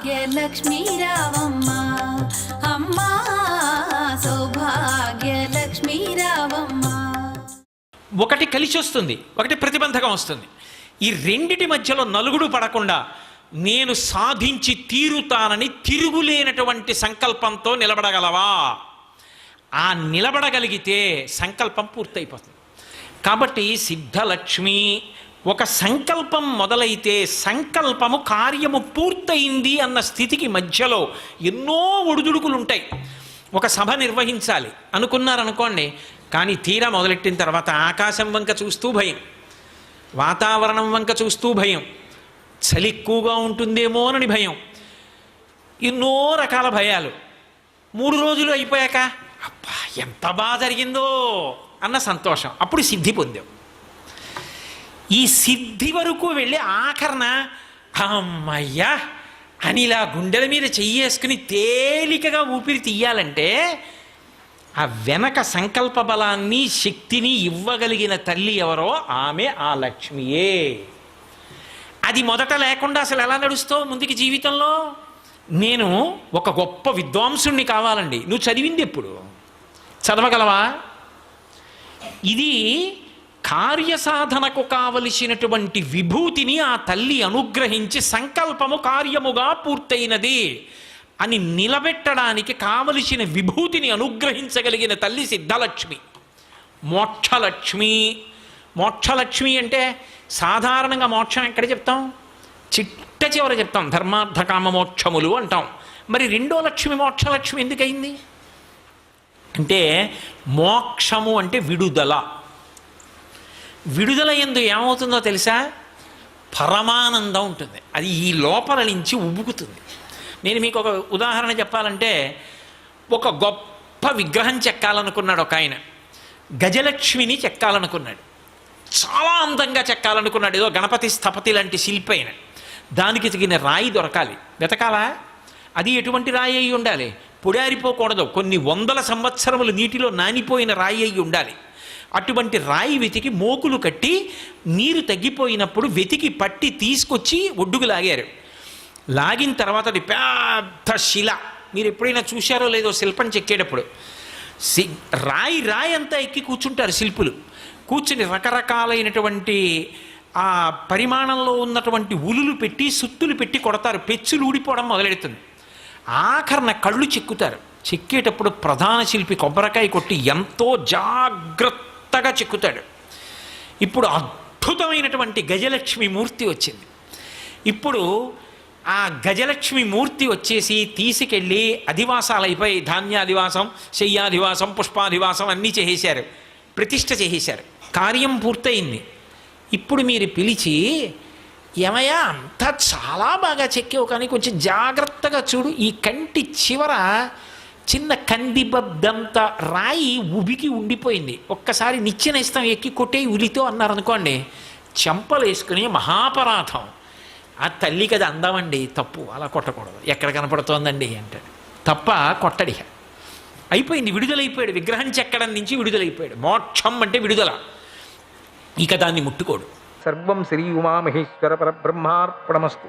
సౌభాగ్యలక్ష్మీ రావమ్మ అమ్మా, సౌభాగ్యలక్ష్మీ రావమ్మ. ఒకటి కలిసి వస్తుంది, ఒకటి ప్రతిబంధకం వస్తుంది. ఈ రెండిటి మధ్యలో నలుగుడు పడకుండా నేను సాధించి తీరుతానని తిరుగులేనటువంటి సంకల్పంతో నిలబడగలవా? ఆ నిలబడగలిగితే సంకల్పం పూర్తయిపోతుంది. కాబట్టి సిద్ధలక్ష్మి ఒక సంకల్పం మొదలైతే సంకల్పము కార్యము పూర్తయింది అన్న స్థితికి మధ్యలో ఎన్నో ఒడిదుడుకులు ఉంటాయి. ఒక సభ నిర్వహించాలి అనుకున్నారనుకోండి, కానీ తీరా మొదలెట్టిన తర్వాత ఆకాశం వంక చూస్తూ భయం, వాతావరణం వంక చూస్తూ భయం, చలి ఎక్కువగా ఉంటుందేమోనని భయం, ఎన్నో రకాల భయాలు. 3 రోజులు అయిపోయాక అబ్బా ఎంత బాగా జరిగిందో అన్న సంతోషం, అప్పుడు సిద్ధి పొందాం. ఈ సిద్ధి వరకు వెళ్ళి ఆఖరణ అమ్మయ్యా అని ఇలా గుండెల మీద చెయ్యేసుకుని తేలికగా ఊపిరి తీయాలంటే ఆ వెనక సంకల్ప బలాన్ని శక్తిని ఇవ్వగలిగిన తల్లి ఎవరో ఆమె ఆ లక్ష్మియే. అది మొదట లేకుండా అసలు ఎలా నడుస్తావు ముందుకి జీవితంలో? నేను ఒక గొప్ప విద్వాంసుణ్ణి కావాలండి, నువ్వు చదివింది ఎప్పుడు? చదవగలవా? ఇది కార్యసాధనకు కావలసినటువంటి విభూతిని ఆ తల్లి అనుగ్రహించి సంకల్పము కార్యముగా పూర్తయినది అని నిలబెట్టడానికి కావలసిన విభూతిని అనుగ్రహించగలిగిన తల్లి సిద్ధలక్ష్మి. మోక్షలక్ష్మి. మోక్షలక్ష్మి అంటే సాధారణంగా మోక్షం ఎక్కడ చెప్తాం? చిట్ట చివర చెప్తాం, ధర్మార్థ కామ మోక్షములు అంటాం. మరి రెండో లక్ష్మి మోక్షలక్ష్మి ఎందుకయింది అంటే, మోక్షము అంటే విడుదల. విడుదల యందు ఏమవుతుందో తెలుసా? పరమానందం ఉంటుంది. అది ఈ లోపల నుంచి ఉబుకుతుంది. నేను మీకు ఒక ఉదాహరణ చెప్పాలంటే, ఒక గొప్ప విగ్రహం చెక్కాలనుకున్నాడు ఒక ఆయన. గజలక్ష్మిని చెక్కాలనుకున్నాడు, చాలా అందంగా చెక్కాలనుకున్నాడు. ఏదో గణపతి స్థపతి లాంటి శిల్పి అయిన. దానికి తగిన రాయి దొరకాలి, వెతకాలా? అది ఎటువంటి రాయి అయి ఉండాలి? పొడారిపోకూడదు, కొన్ని వందల సంవత్సరములు నీటిలో నానిపోయిన రాయి అయి ఉండాలి. అటువంటి రాయి వెతికి మోకులు కట్టి నీరు తగ్గిపోయినప్పుడు వెతికి పట్టి తీసుకొచ్చి ఒడ్డుకు లాగారు. లాగిన తర్వాత అది పెద్ద శిల. మీరు ఎప్పుడైనా చూశారో లేదో శిల్పం చెక్కేటప్పుడు రాయి రాయి అంతా ఎక్కి కూర్చుంటారు శిల్పులు. కూర్చుని రకరకాలైనటువంటి ఆ పరిమాణంలో ఉన్నటువంటి ఉలులు పెట్టి సుత్తులు పెట్టి కొడతారు. పెచ్చులు ఊడిపోవడం మొదలెడుతుంది. ఆఖరణ కళ్ళు చెక్కుతారు. చెక్కేటప్పుడు ప్రధాన శిల్పి కొబ్బరికాయ కొట్టి ఎంతో జాగ్రత్తగా చెక్కుతాడు. ఇప్పుడు అద్భుతమైనటువంటి గజలక్ష్మి మూర్తి వచ్చింది. ఇప్పుడు ఆ గజలక్ష్మి మూర్తి వచ్చేసి తీసుకెళ్ళి అధివాసాలైపోయి ధాన్యాధివాసం, శయ్యాధివాసం, పుష్పాధివాసం అన్నీ చేసేశారు, ప్రతిష్ఠ చేసేశారు. కార్యం పూర్తయింది. ఇప్పుడు మీరు పిలిచి, ఏమయ్యా అంతా చాలా బాగా చెక్కావు కానీ కొంచెం జాగ్రత్తగా చూడు, ఈ కంటి చివర చిన్న కందిబద్దంత రాయి ఉబికి ఉండిపోయింది, ఒక్కసారి నిచ్చెన ఇస్తాం ఎక్కి కొట్టే ఉలితో అన్నారనుకోండి, చెంపలు వేసుకుని మహాపరాధం. ఆ తల్లికి అది అందమండి, తప్పు, అలా కొట్టకూడదు, ఎక్కడ కనపడుతోందండి అంటాడు. తప్ప కొట్టడి. అయిపోయింది, విడుదలైపోయాడు. విగ్రహం చెక్కడం నుంచి విడుదలైపోయాడు. మోక్షం అంటే విడుదల. ఇక దాన్ని ముట్టుకోడు. సర్వం శ్రీ ఉమామహేశ్వర పరబ్రహ్మార్పణమస్తు.